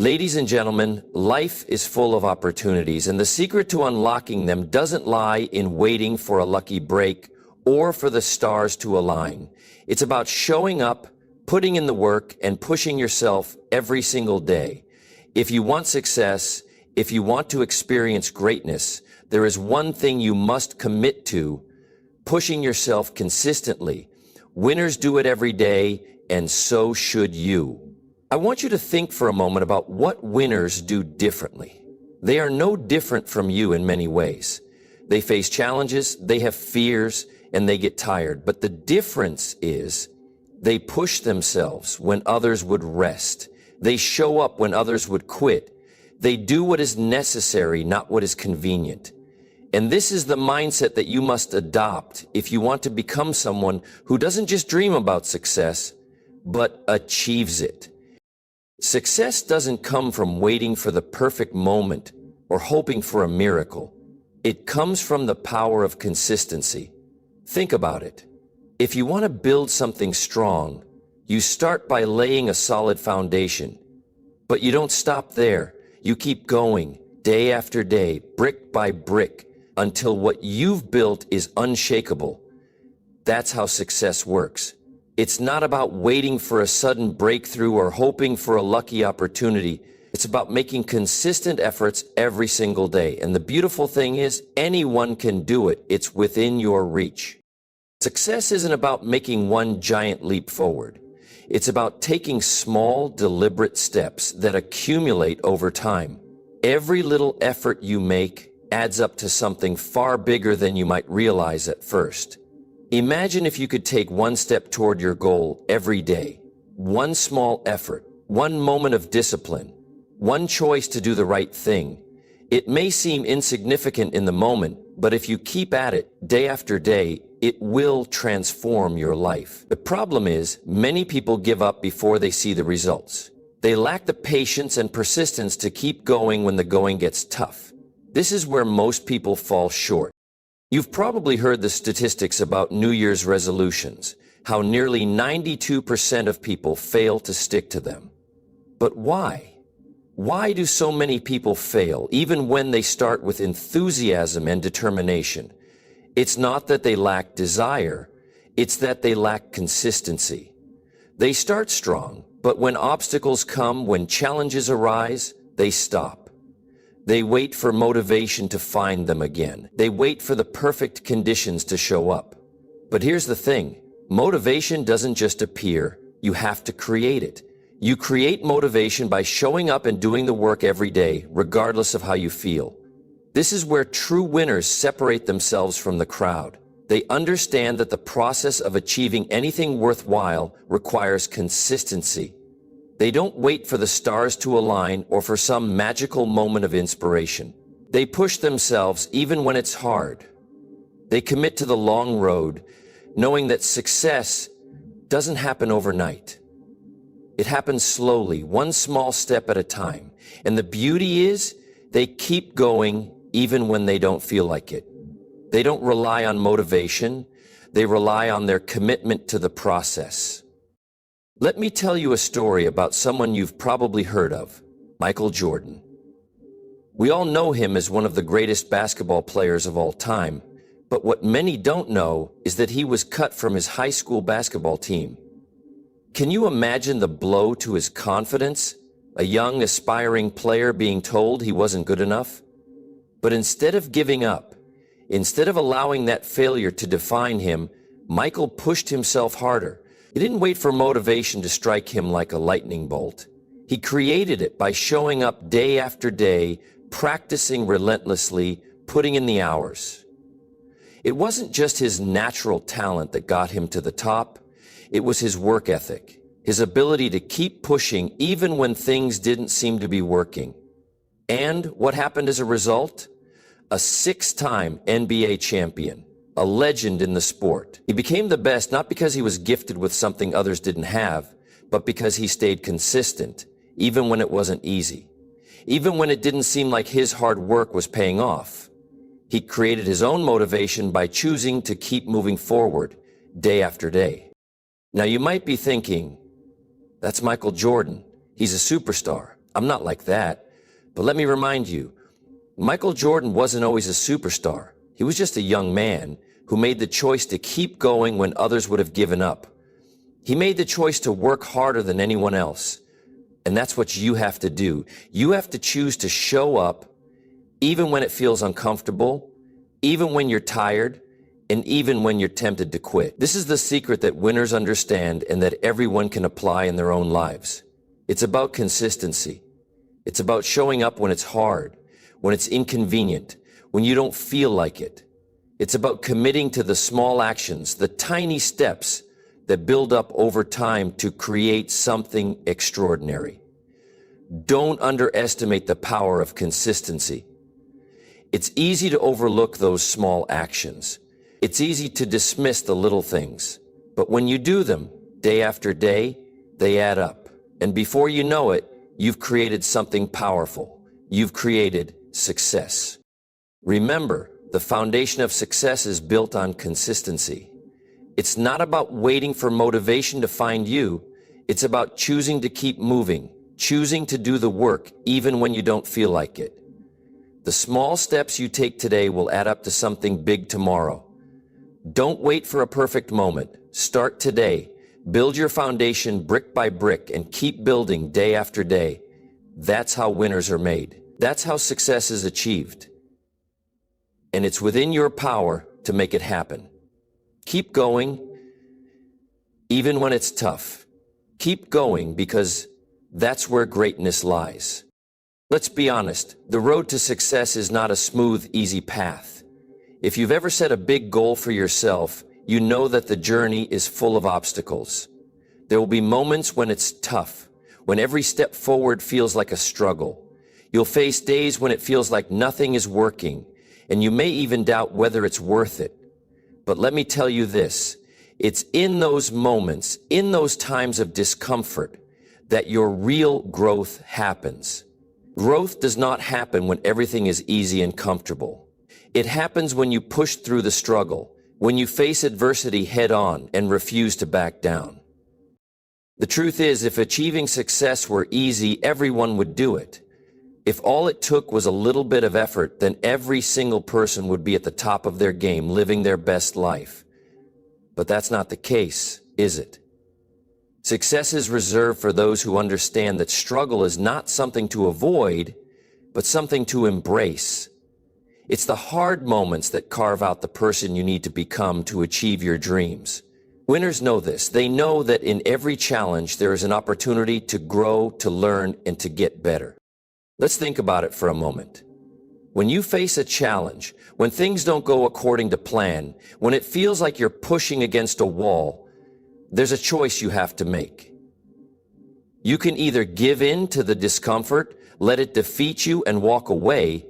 Ladies and gentlemen, life is full of opportunities, and the secret to unlocking them doesn't lie in waiting for a lucky break or for the stars to align. It's about showing up, putting in the work, and pushing yourself every single day. If you want success, if you want to experience greatness, there is one thing you must commit to: pushing yourself consistently. Winners do it every day, and so should you. I want you to think for a moment about what winners do differently. They are no different from you in many ways. They face challenges, they have fears, and they get tired. But the difference is they push themselves when others would rest. They show up when others would quit. They do what is necessary, not what is convenient. And this is the mindset that you must adopt if you want to become someone who doesn't just dream about success, but achieves it. Success doesn't come from waiting for the perfect moment or hoping for a miracle. It comes from the power of consistency. Think about it. If you want to build something strong, you start by laying a solid foundation. But you don't stop there. You keep going, day after day, brick by brick, until what you've built is unshakable. That's how success works. It's not about waiting for a sudden breakthrough or hoping for a lucky opportunity. It's about making consistent efforts every single day. And the beautiful thing is, anyone can do it. It's within your reach. Success isn't about making one giant leap forward. It's about taking small, deliberate steps that accumulate over time. Every little effort you make adds up to something far bigger than you might realize at first. Imagine if you could take one step toward your goal every day. One small effort, one moment of discipline, one choice to do the right thing. It may seem insignificant in the moment, but if you keep at it day after day, it will transform your life. The problem is, many people give up before they see the results. They lack the patience and persistence to keep going when the going gets tough. This is where most people fall short. You've probably heard the statistics about New Year's resolutions, how nearly 92% of people fail to stick to them. But why? Why do so many people fail, even when they start with enthusiasm and determination? It's not that they lack desire, it's that they lack consistency. They start strong, but when obstacles come, when challenges arise, they stop. They wait for motivation to find them again. They wait for the perfect conditions to show up. But here's the thing, motivation doesn't just appear, you have to create it. You create motivation by showing up and doing the work every day, regardless of how you feel. This is where true winners separate themselves from the crowd. They understand that the process of achieving anything worthwhile requires consistency. They don't wait for the stars to align or for some magical moment of inspiration. They push themselves even when it's hard. They commit to the long road, knowing that success doesn't happen overnight. It happens slowly, one small step at a time. And the beauty is, they keep going even when they don't feel like it. They don't rely on motivation. They rely on their commitment to the process. Let me tell you a story about someone you've probably heard of, Michael Jordan. We all know him as one of the greatest basketball players of all time, but what many don't know is that he was cut from his high school basketball team. Can you imagine the blow to his confidence? A young, aspiring player being told he wasn't good enough? But instead of giving up, instead of allowing that failure to define him, Michael pushed himself harder. He didn't wait for motivation to strike him like a lightning bolt. He created it by showing up day after day, practicing relentlessly, putting in the hours. It wasn't just his natural talent that got him to the top. It was his work ethic, his ability to keep pushing even when things didn't seem to be working. And what happened as a result? A 6-time NBA champion, a legend in the sport. He became the best not because he was gifted with something others didn't have, but because he stayed consistent, even when it wasn't easy. Even when it didn't seem like his hard work was paying off. He created his own motivation by choosing to keep moving forward, day after day. Now you might be thinking, that's Michael Jordan. He's a superstar. I'm not like that. But let me remind you, Michael Jordan wasn't always a superstar. He was just a young man who made the choice to keep going when others would have given up. He made the choice to work harder than anyone else. And that's what you have to do. You have to choose to show up even when it feels uncomfortable, even when you're tired, and even when you're tempted to quit. This is the secret that winners understand and that everyone can apply in their own lives. It's about consistency. It's about showing up when it's hard, when it's inconvenient, when you don't feel like it. It's about committing to the small actions, the tiny steps that build up over time to create something extraordinary. Don't underestimate the power of consistency. It's easy to overlook those small actions. It's easy to dismiss the little things. But when you do them, day after day, they add up. And before you know it, you've created something powerful. You've created success. Remember, the foundation of success is built on consistency. It's not about waiting for motivation to find you. It's about choosing to keep moving, choosing to do the work even when you don't feel like it. The small steps you take today will add up to something big tomorrow. Don't wait for a perfect moment. Start today. Build your foundation brick by brick and keep building day after day. That's how winners are made. That's how success is achieved. And it's within your power to make it happen. Keep going, even when it's tough. Keep going because that's where greatness lies. Let's be honest, the road to success is not a smooth, easy path. If you've ever set a big goal for yourself, you know that the journey is full of obstacles. There will be moments when it's tough, when every step forward feels like a struggle. You'll face days when it feels like nothing is working, and you may even doubt whether it's worth it. But let me tell you this, it's in those moments, in those times of discomfort, that your real growth happens. Growth does not happen when everything is easy and comfortable. It happens when you push through the struggle, when you face adversity head on and refuse to back down. The truth is, if achieving success were easy, everyone would do it. If all it took was a little bit of effort, then every single person would be at the top of their game, living their best life. But that's not the case, is it? Success is reserved for those who understand that struggle is not something to avoid, but something to embrace. It's the hard moments that carve out the person you need to become to achieve your dreams. Winners know this. They know that in every challenge there is an opportunity to grow, to learn, and to get better. Let's think about it for a moment. When you face a challenge, when things don't go according to plan, when it feels like you're pushing against a wall, there's a choice you have to make. You can either give in to the discomfort, let it defeat you and walk away,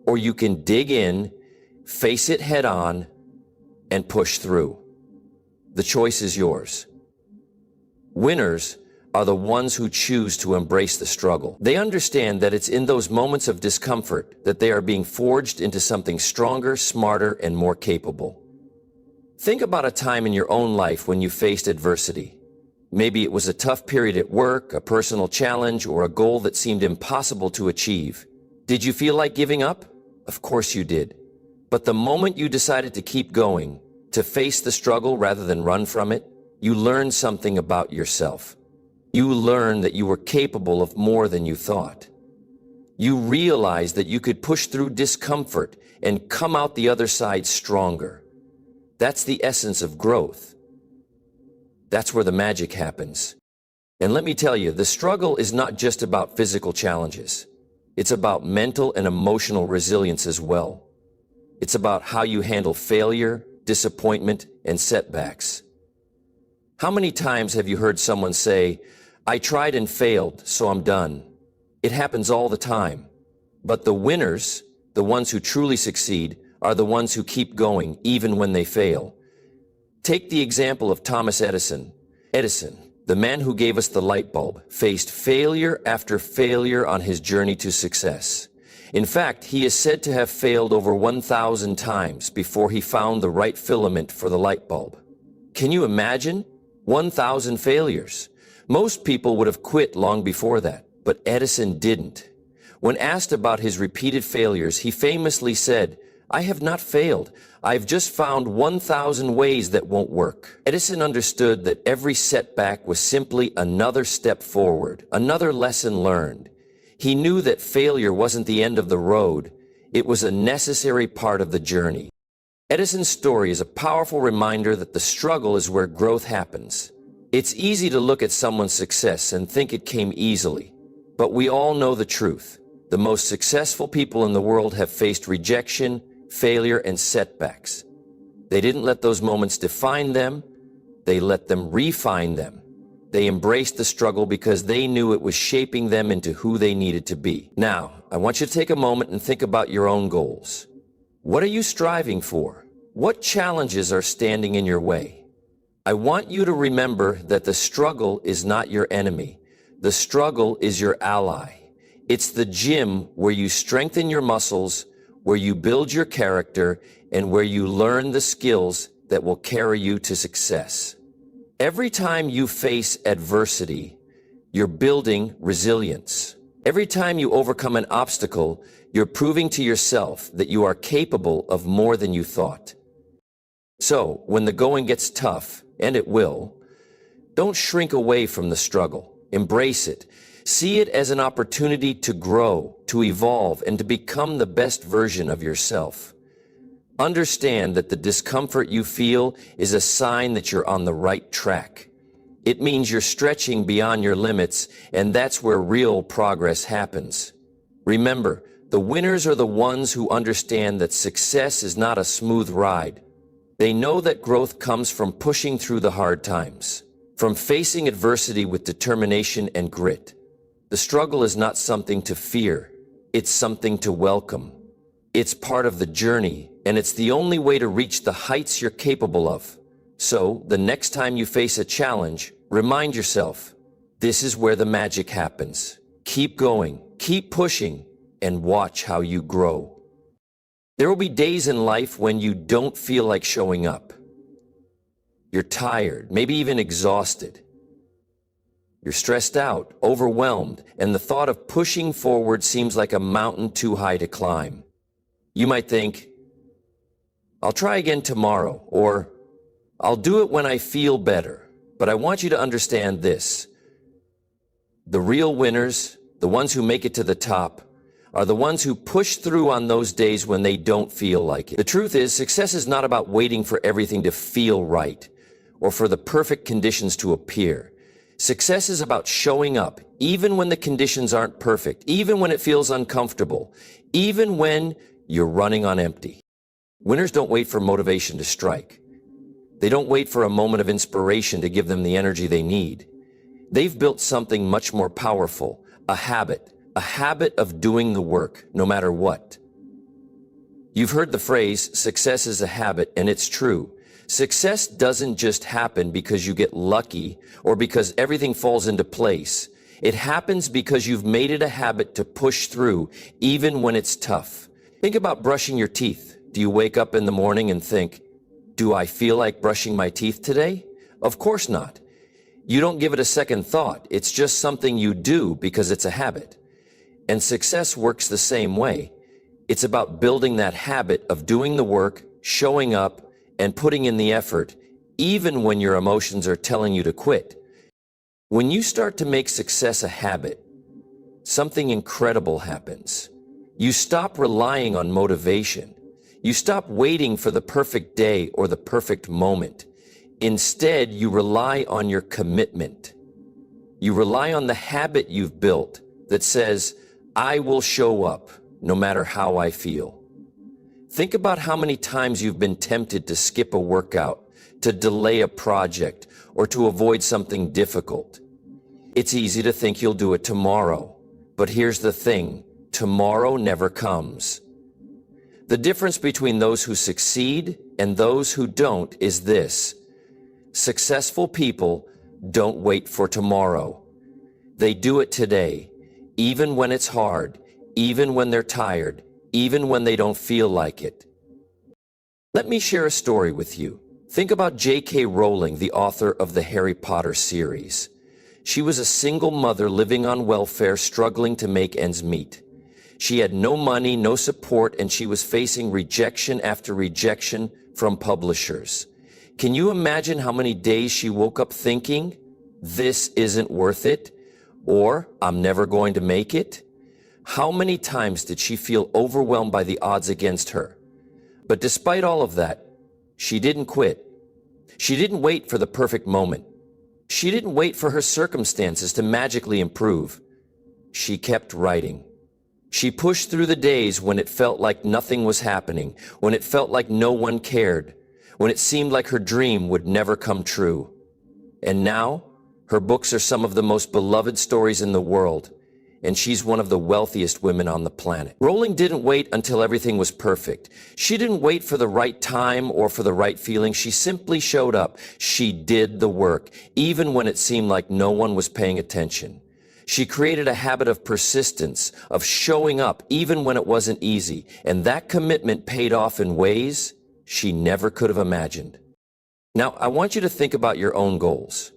or you can dig in, face it head on, and push through. The choice is yours. Winners are the ones who choose to embrace the struggle. They understand that it's in those moments of discomfort that they are being forged into something stronger, smarter, and more capable. Think about a time in your own life when you faced adversity. Maybe it was a tough period at work, a personal challenge, or a goal that seemed impossible to achieve. Did you feel like giving up? Of course you did. But the moment you decided to keep going, to face the struggle rather than run from it, you learned something about yourself. You learned that you were capable of more than you thought. You realized that you could push through discomfort and come out the other side stronger. That's the essence of growth. That's where the magic happens. And let me tell you, the struggle is not just about physical challenges. It's about mental and emotional resilience as well. It's about how you handle failure, disappointment, and setbacks. How many times have you heard someone say, "I tried and failed, so I'm done"? It happens all the time. But the winners, the ones who truly succeed, are the ones who keep going even when they fail. Take the example of Thomas Edison. Edison, the man who gave us the light bulb, faced failure after failure on his journey to success. In fact, he is said to have failed over 1,000 times before he found the right filament for the light bulb. Can you imagine? 1,000 failures. Most people would have quit long before that. but Edison didn't. When asked about his repeated failures, he famously said, "I have not failed. I've just found 1,000 ways that won't work." Edison understood that every setback was simply another step forward, another lesson learned. He knew that failure wasn't the end of the road. It was a necessary part of the journey. Edison's story is a powerful reminder that the struggle is where growth happens. It's easy to look at someone's success and think it came easily, but we all know the truth. The most successful people in the world have faced rejection, failure, and setbacks. They didn't let those moments define them. They let them refine them. They embraced the struggle because they knew it was shaping them into who they needed to be. Now, I want you to take a moment and think about your own goals. What are you striving for? What challenges are standing in your way? I want you to remember that the struggle is not your enemy. The struggle is your ally. It's the gym where you strengthen your muscles, where you build your character, and where you learn the skills that will carry you to success. Every time you face adversity, you're building resilience. Every time you overcome an obstacle, you're proving to yourself that you are capable of more than you thought. So, when the going gets tough, and it will, don't shrink away from the struggle. Embrace it. See it as an opportunity to grow, to evolve, and to become the best version of yourself. Understand that the discomfort you feel is a sign that you're on the right track. It means you're stretching beyond your limits, and that's where real progress happens. Remember, the winners are the ones who understand that success is not a smooth ride. They know that growth comes from pushing through the hard times, from facing adversity with determination and grit. The struggle is not something to fear. It's something to welcome. It's part of the journey, and it's the only way to reach the heights you're capable of. So, the next time you face a challenge, remind yourself, this is where the magic happens. Keep going, keep pushing, and watch how you grow. There will be days in life when you don't feel like showing up. You're tired, maybe even exhausted. You're stressed out, overwhelmed, and the thought of pushing forward seems like a mountain too high to climb. You might think, I'll try again tomorrow, or I'll do it when I feel better. But I want you to understand this. The real winners, the ones who make it to the top, are the ones who push through on those days when they don't feel like it. The truth is, success is not about waiting for everything to feel right or for the perfect conditions to appear. Success is about showing up, even when the conditions aren't perfect, even when it feels uncomfortable, even when you're running on empty. Winners don't wait for motivation to strike. They don't wait for a moment of inspiration to give them the energy they need. They've built something much more powerful, a habit of doing the work, no matter what. You've heard the phrase, success is a habit, and it's true. Success doesn't just happen because you get lucky or because everything falls into place. It happens because you've made it a habit to push through, even when it's tough. Think about brushing your teeth. Do you wake up in the morning and think, do I feel like brushing my teeth today? Of course not. You don't give it a second thought. It's just something you do because it's a habit. And success works the same way. It's about building that habit of doing the work, showing up, and putting in the effort, even when your emotions are telling you to quit. When you start to make success a habit, something incredible happens. You stop relying on motivation. You stop waiting for the perfect day or the perfect moment. Instead, you rely on your commitment. You rely on the habit you've built that says, I will show up no matter how I feel. Think about how many times you've been tempted to skip a workout, to delay a project, or to avoid something difficult. It's easy to think you'll do it tomorrow, but here's the thing, tomorrow never comes. The difference between those who succeed and those who don't is this. Successful people don't wait for tomorrow. They do it today, even when it's hard, even when they're tired, even when they don't feel like it. Let me share a story with you. Think about J.K. Rowling, the author of the Harry Potter series. She was a single mother living on welfare, struggling to make ends meet. She had no money, no support, and she was facing rejection after rejection from publishers. Can you imagine how many days she woke up thinking, "This isn't worth it," or "I'm never going to make it"? How many times did she feel overwhelmed by the odds against her? But despite all of that, she didn't quit. She didn't wait for the perfect moment. She didn't wait for her circumstances to magically improve. She kept writing. She pushed through the days when it felt like nothing was happening, when it felt like no one cared, when it seemed like her dream would never come true. And now, her books are some of the most beloved stories in the world, and she's one of the wealthiest women on the planet. Rowling didn't wait until everything was perfect. She didn't wait for the right time or for the right feeling. She simply showed up. She did the work, even when it seemed like no one was paying attention. She created a habit of persistence, of showing up even when it wasn't easy, and that commitment paid off in ways she never could have imagined. Now, I want you to think about your own goals.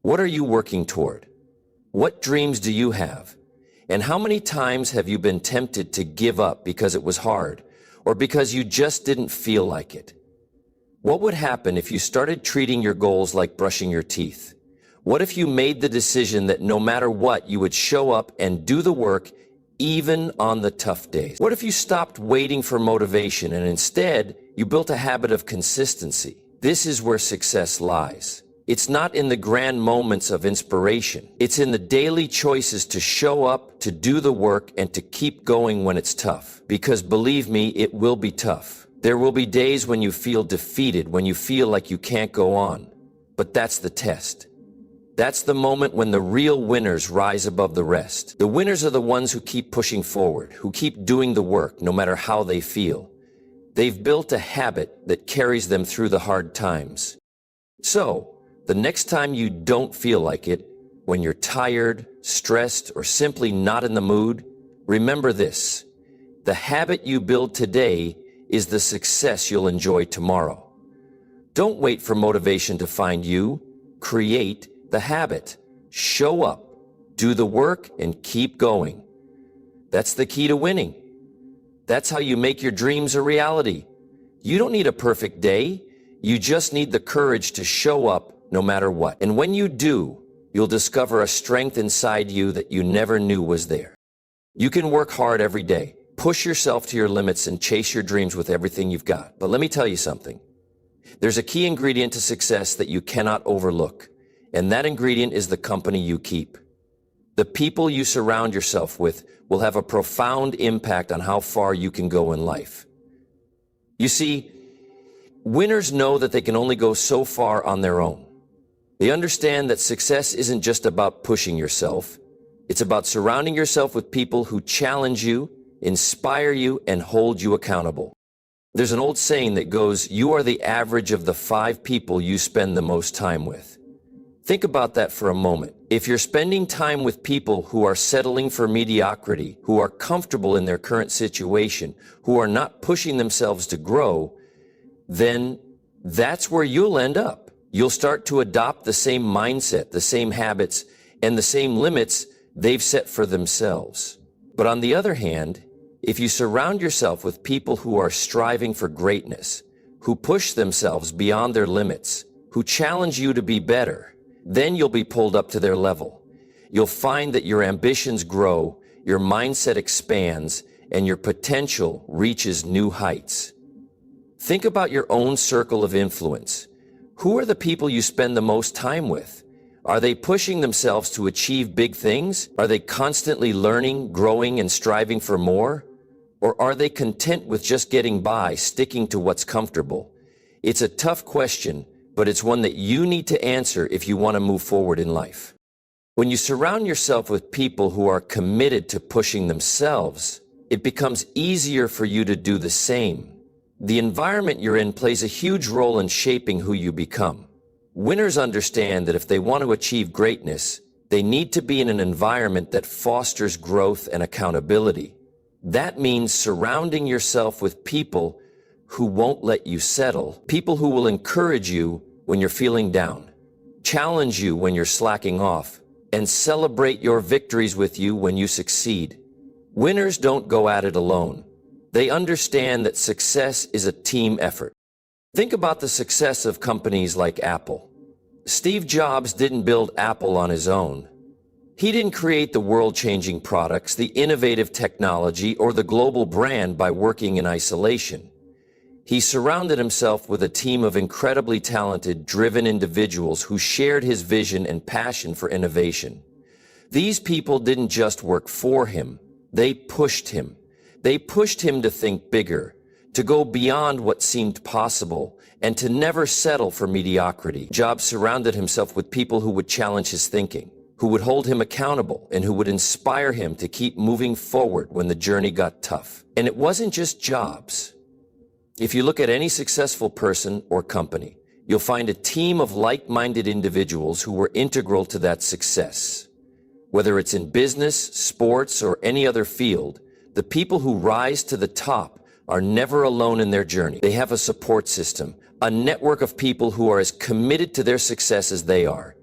What are you working toward? What dreams do you have? And how many times have you been tempted to give up because it was hard, or because you just didn't feel like it? What would happen if you started treating your goals like brushing your teeth? What if you made the decision that no matter what, you would show up and do the work even on the tough days? What if you stopped waiting for motivation and instead you built a habit of consistency? This is where success lies. It's not in the grand moments of inspiration. It's in the daily choices to show up, to do the work, and to keep going when it's tough. Because believe me, it will be tough. There will be days when you feel defeated, when you feel like you can't go on. But that's the test. That's the moment when the real winners rise above the rest. The winners are the ones who keep pushing forward, who keep doing the work no matter how they feel. They've built a habit that carries them through the hard times. So, the next time you don't feel like it, when you're tired, stressed, or simply not in the mood, remember this: the habit you build today is the success you'll enjoy tomorrow. Don't wait for motivation to find you. Create the habit. Show up, do the work, and keep going. That's the key to winning. That's how you make your dreams a reality. You don't need a perfect day. You just need the courage to show up no matter what. And when you do, you'll discover a strength inside you that you never knew was there. You can work hard every day, push yourself to your limits, and chase your dreams with everything you've got. But let me tell you something. There's a key ingredient to success that you cannot overlook, and that ingredient is the company you keep. The people you surround yourself with will have a profound impact on how far you can go in life. You see, winners know that they can only go so far on their own. They understand that success isn't just about pushing yourself. It's about surrounding yourself with people who challenge you, inspire you, and hold you accountable. There's an old saying that goes, "You are the average of the 5 people you spend the most time with." Think about that for a moment. If you're spending time with people who are settling for mediocrity, who are comfortable in their current situation, who are not pushing themselves to grow, then that's where you'll end up. You'll start to adopt the same mindset, the same habits, and the same limits they've set for themselves. But on the other hand, if you surround yourself with people who are striving for greatness, who push themselves beyond their limits, who challenge you to be better, then you'll be pulled up to their level. You'll find that your ambitions grow, your mindset expands, and your potential reaches new heights. Think about your own circle of influence. Who are the people you spend the most time with? Are they pushing themselves to achieve big things? Are they constantly learning, growing, and striving for more? Or are they content with just getting by, sticking to what's comfortable? It's a tough question, but it's one that you need to answer if you want to move forward in life. When you surround yourself with people who are committed to pushing themselves, it becomes easier for you to do the same. The environment you're in plays a huge role in shaping who you become. Winners understand that if they want to achieve greatness, they need to be in an environment that fosters growth and accountability. That means surrounding yourself with people who won't let you settle, people who will encourage you when you're feeling down, challenge you when you're slacking off, and celebrate your victories with you when you succeed. Winners don't go at it alone. They understand that success is a team effort. Think about the success of companies like Apple. Steve Jobs didn't build Apple on his own. He didn't create the world-changing products, the innovative technology, or the global brand by working in isolation. He surrounded himself with a team of incredibly talented, driven individuals who shared his vision and passion for innovation. These people didn't just work for him, they pushed him. They pushed him to think bigger, to go beyond what seemed possible, and to never settle for mediocrity. Jobs surrounded himself with people who would challenge his thinking, who would hold him accountable, and who would inspire him to keep moving forward when the journey got tough. And it wasn't just Jobs. If you look at any successful person or company, you'll find a team of like-minded individuals who were integral to that success. Whether it's in business, sports, or any other field, the people who rise to the top are never alone in their journey. They have a support system, a network of people who are as committed to their success as they are.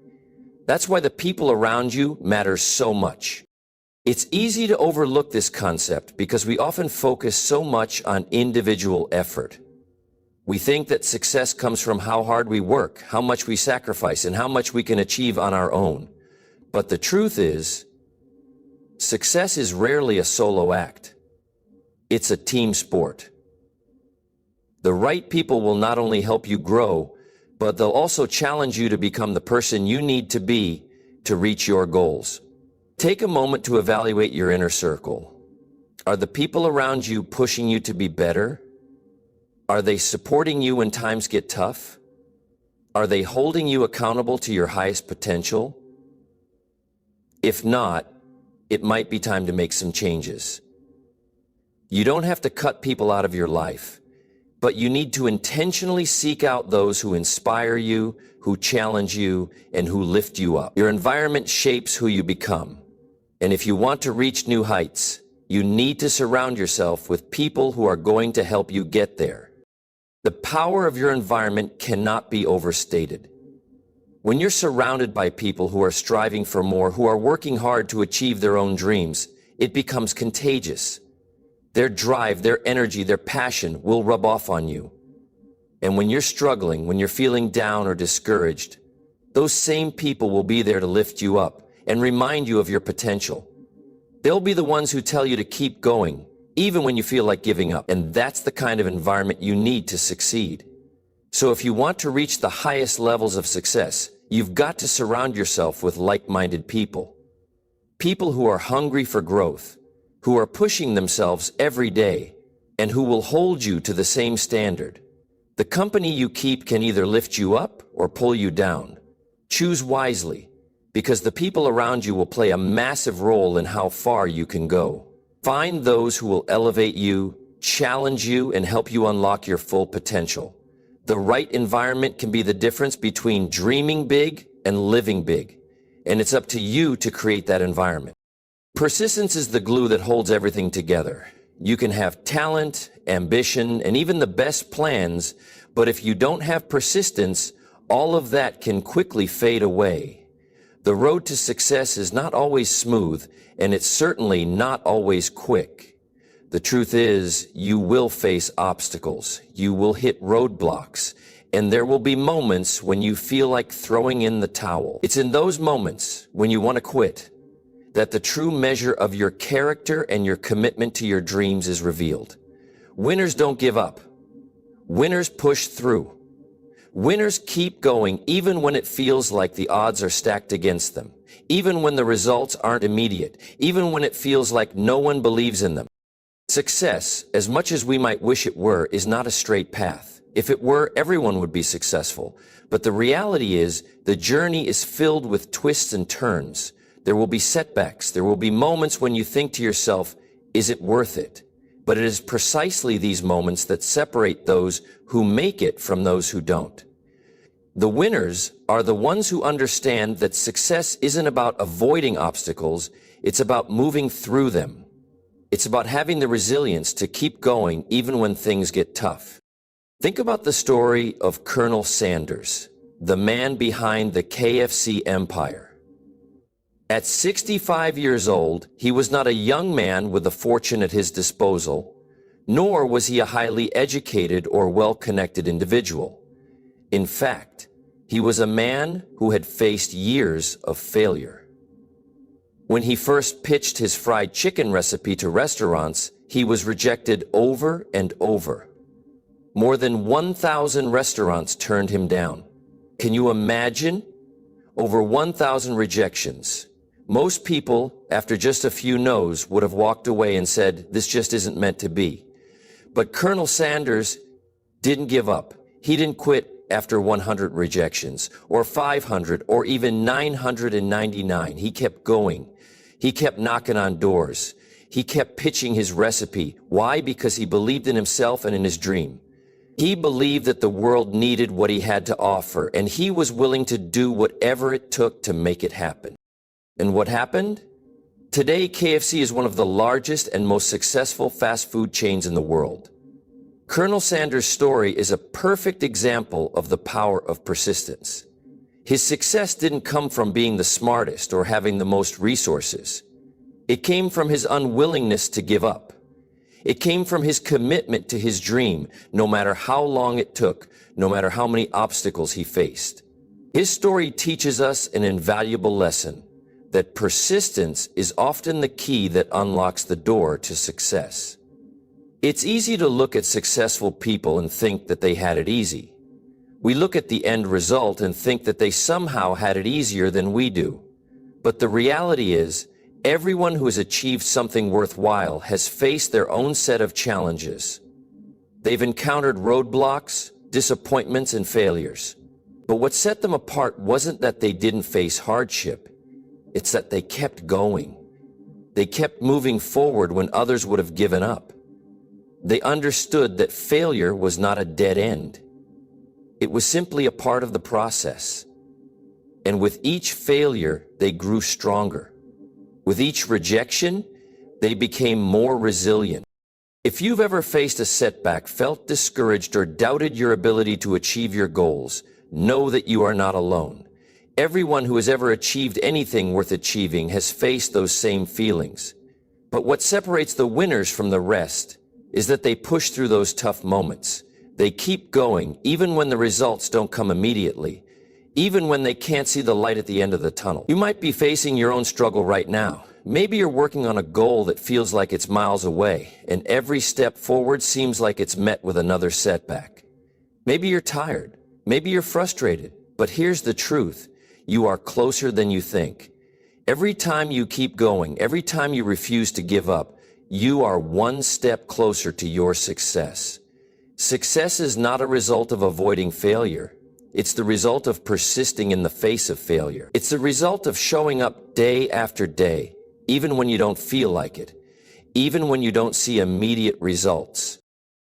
That's why the people around you matter so much. It's easy to overlook this concept because we often focus so much on individual effort. We think that success comes from how hard we work, how much we sacrifice, and how much we can achieve on our own. But the truth is, success is rarely a solo act. It's a team sport. The right people will not only help you grow, but they'll also challenge you to become the person you need to be to reach your goals. Take a moment to evaluate your inner circle. Are the people around you pushing you to be better? Are they supporting you when times get tough? Are they holding you accountable to your highest potential? If not, it might be time to make some changes. You don't have to cut people out of your life, but you need to intentionally seek out those who inspire you, who challenge you, and who lift you up. Your environment shapes who you become. And if you want to reach new heights, you need to surround yourself with people who are going to help you get there. The power of your environment cannot be overstated. When you're surrounded by people who are striving for more, who are working hard to achieve their own dreams, it becomes contagious. Their drive, their energy, their passion will rub off on you. And when you're struggling, when you're feeling down or discouraged, those same people will be there to lift you up and remind you of your potential. They'll be the ones who tell you to keep going, even when you feel like giving up. And that's the kind of environment you need to succeed. So if you want to reach the highest levels of success, you've got to surround yourself with like-minded people. People who are hungry for growth, who are pushing themselves every day, and who will hold you to the same standard. The company you keep can either lift you up or pull you down. Choose wisely, because the people around you will play a massive role in how far you can go. Find those who will elevate you, challenge you, and help you unlock your full potential. The right environment can be the difference between dreaming big and living big, and it's up to you to create that environment. Persistence is the glue that holds everything together. You can have talent, ambition, and even the best plans, but if you don't have persistence, all of that can quickly fade away. The road to success is not always smooth, and it's certainly not always quick. The truth is, you will face obstacles, you will hit roadblocks, and there will be moments when you feel like throwing in the towel. It's in those moments, when you want to quit, that the true measure of your character and your commitment to your dreams is revealed. Winners don't give up. Winners push through. Winners keep going even when it feels like the odds are stacked against them, even when the results aren't immediate, even when it feels like no one believes in them. Success, as much as we might wish it were, is not a straight path. If it were, everyone would be successful. But the reality is, the journey is filled with twists and turns. There will be setbacks. There will be moments when you think to yourself, is it worth it? But it is precisely these moments that separate those who make it from those who don't. The winners are the ones who understand that success isn't about avoiding obstacles, it's about moving through them. It's about having the resilience to keep going even when things get tough. Think about the story of Colonel Sanders, the man behind the KFC empire. At 65 years old, he was not a young man with a fortune at his disposal, nor was he a highly educated or well-connected individual. In fact, he was a man who had faced years of failure. When he first pitched his fried chicken recipe to restaurants, he was rejected over and over. More than 1,000 restaurants turned him down. Can you imagine? Over 1,000 rejections. Most people, after just a few no's, would have walked away and said, this just isn't meant to be. But Colonel Sanders didn't give up. He didn't quit after 100 rejections, or 500, or even 999. He kept going. He kept knocking on doors. He kept pitching his recipe. Why? Because he believed in himself and in his dream. He believed that the world needed what he had to offer, and he was willing to do whatever it took to make it happen. And what happened? Today, KFC is one of the largest and most successful fast food chains in the world. Colonel Sanders' story is a perfect example of the power of persistence. His success didn't come from being the smartest or having the most resources. It came from his unwillingness to give up. It came from his commitment to his dream, no matter how long it took, no matter how many obstacles he faced. His story teaches us an invaluable lesson, that persistence is often the key that unlocks the door to success. It's easy to look at successful people and think that they had it easy. We look at the end result and think that they somehow had it easier than we do. But the reality is, everyone who has achieved something worthwhile has faced their own set of challenges. They've encountered roadblocks, disappointments, and failures. But what set them apart wasn't that they didn't face hardship. It's that they kept going. They kept moving forward when others would have given up. They understood that failure was not a dead end. It was simply a part of the process. And with each failure, they grew stronger. With each rejection, they became more resilient. If you've ever faced a setback, felt discouraged, or doubted your ability to achieve your goals, know that you are not alone. Everyone who has ever achieved anything worth achieving has faced those same feelings. But what separates the winners from the rest is that they push through those tough moments. They keep going, even when the results don't come immediately, even when they can't see the light at the end of the tunnel. You might be facing your own struggle right now. Maybe you're working on a goal that feels like it's miles away, and every step forward seems like it's met with another setback. Maybe you're tired. Maybe you're frustrated. But here's the truth. You are closer than you think. Every time you keep going, every time you refuse to give up, you are one step closer to your success. Success is not a result of avoiding failure. It's the result of persisting in the face of failure. It's the result of showing up day after day, even when you don't feel like it, even when you don't see immediate results.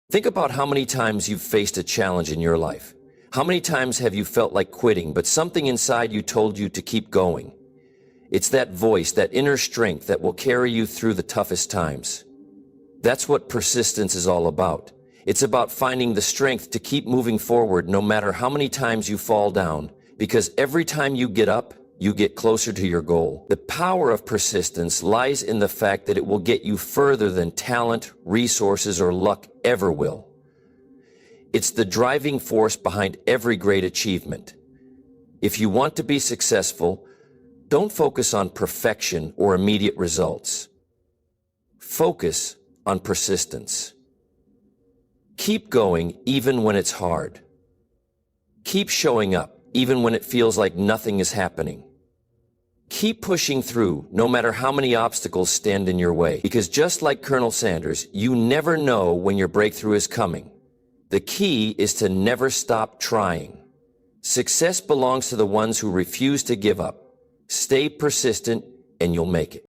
Think about how many times you've faced a challenge in your life. How many times have you felt like quitting, but something inside you told you to keep going? It's that voice, that inner strength that will carry you through the toughest times. That's what persistence is all about. It's about finding the strength to keep moving forward no matter how many times you fall down, because every time you get up, you get closer to your goal. The power of persistence lies in the fact that it will get you further than talent, resources, or luck ever will. It's the driving force behind every great achievement. If you want to be successful, don't focus on perfection or immediate results. Focus on persistence. Keep going even when it's hard. Keep showing up even when it feels like nothing is happening. Keep pushing through no matter how many obstacles stand in your way, because just like Colonel Sanders, you never know when your breakthrough is coming. The key is to never stop trying. Success belongs to the ones who refuse to give up. Stay persistent and you'll make it.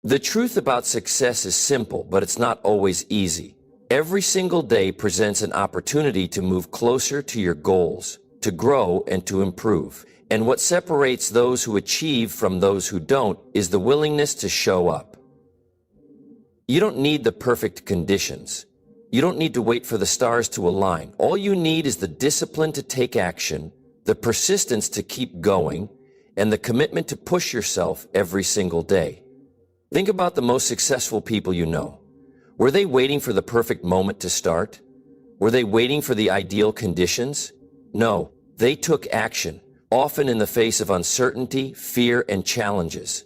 The truth about success is simple, but it's not always easy. Every single day presents an opportunity to move closer to your goals, to grow and to improve. And what separates those who achieve from those who don't is the willingness to show up. You don't need the perfect conditions. You don't need to wait for the stars to align. All you need is the discipline to take action, the persistence to keep going, and the commitment to push yourself every single day. Think about the most successful people you know. Were they waiting for the perfect moment to start? Were they waiting for the ideal conditions? No, they took action, often in the face of uncertainty, fear, and challenges.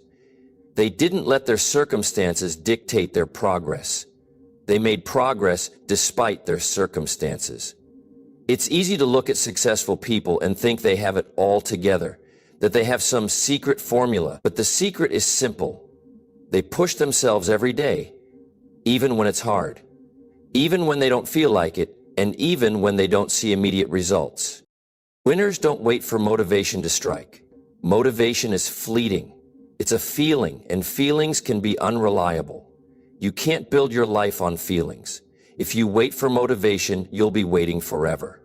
They didn't let their circumstances dictate their progress. They made progress despite their circumstances. It's easy to look at successful people and think they have it all together, that they have some secret formula, but the secret is simple. They push themselves every day, even when it's hard, even when they don't feel like it, and even when they don't see immediate results. Winners don't wait for motivation to strike. Motivation is fleeting. It's a feeling, and feelings can be unreliable. You can't build your life on feelings. If you wait for motivation, you'll be waiting forever.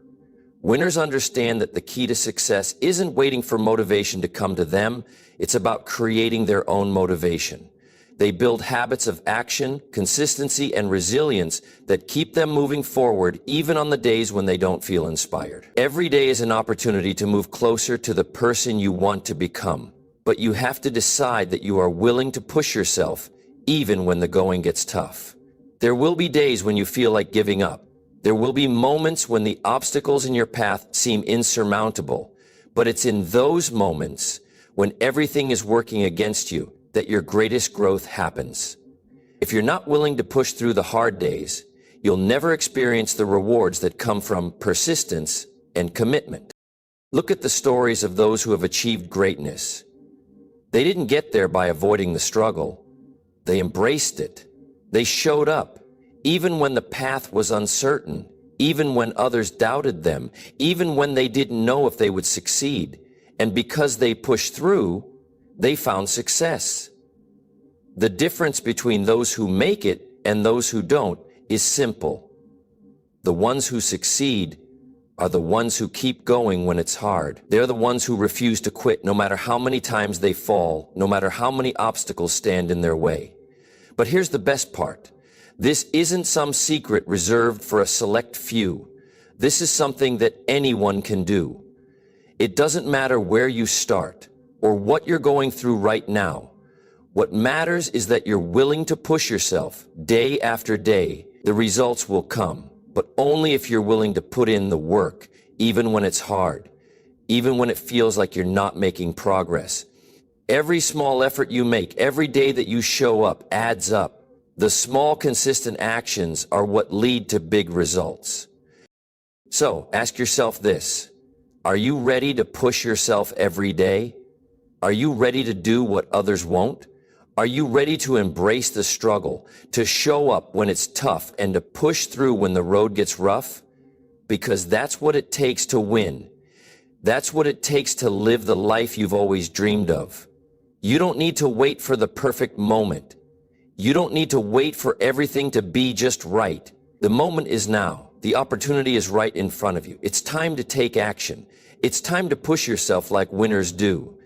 Winners understand that the key to success isn't waiting for motivation to come to them. It's about creating their own motivation. They build habits of action, consistency, and resilience that keep them moving forward even on the days when they don't feel inspired. Every day is an opportunity to move closer to the person you want to become, but you have to decide that you are willing to push yourself even when the going gets tough. There will be days when you feel like giving up. There will be moments when the obstacles in your path seem insurmountable, but it's in those moments when everything is working against you that your greatest growth happens. If you're not willing to push through the hard days, you'll never experience the rewards that come from persistence and commitment. Look at the stories of those who have achieved greatness. They didn't get there by avoiding the struggle. They embraced it. They showed up, even when the path was uncertain, even when others doubted them, even when they didn't know if they would succeed. And because they pushed through, they found success. The difference between those who make it and those who don't is simple. The ones who succeed are the ones who keep going when it's hard. They're the ones who refuse to quit no matter how many times they fall, no matter how many obstacles stand in their way. But here's the best part. This isn't some secret reserved for a select few. This is something that anyone can do. It doesn't matter where you start or what you're going through right now. What matters is that you're willing to push yourself day after day. The results will come, but only if you're willing to put in the work, even when it's hard, even when it feels like you're not making progress. Every small effort you make, every day that you show up adds up. The small, consistent actions are what lead to big results. So, ask yourself this. Are you ready to push yourself every day? Are you ready to do what others won't? Are you ready to embrace the struggle, to show up when it's tough, and to push through when the road gets rough? Because that's what it takes to win. That's what it takes to live the life you've always dreamed of. You don't need to wait for the perfect moment. You don't need to wait for everything to be just right. The moment is now. The opportunity is right in front of you. It's time to take action. It's time to push yourself like winners do.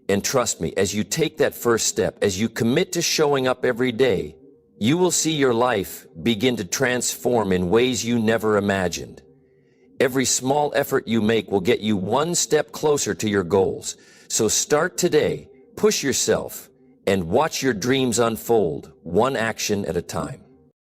And trust me, as you take that first step, as you commit to showing up every day, you will see your life begin to transform in ways you never imagined. Every small effort you make will get you one step closer to your goals. So start today, push yourself, and watch your dreams unfold, one action at a time.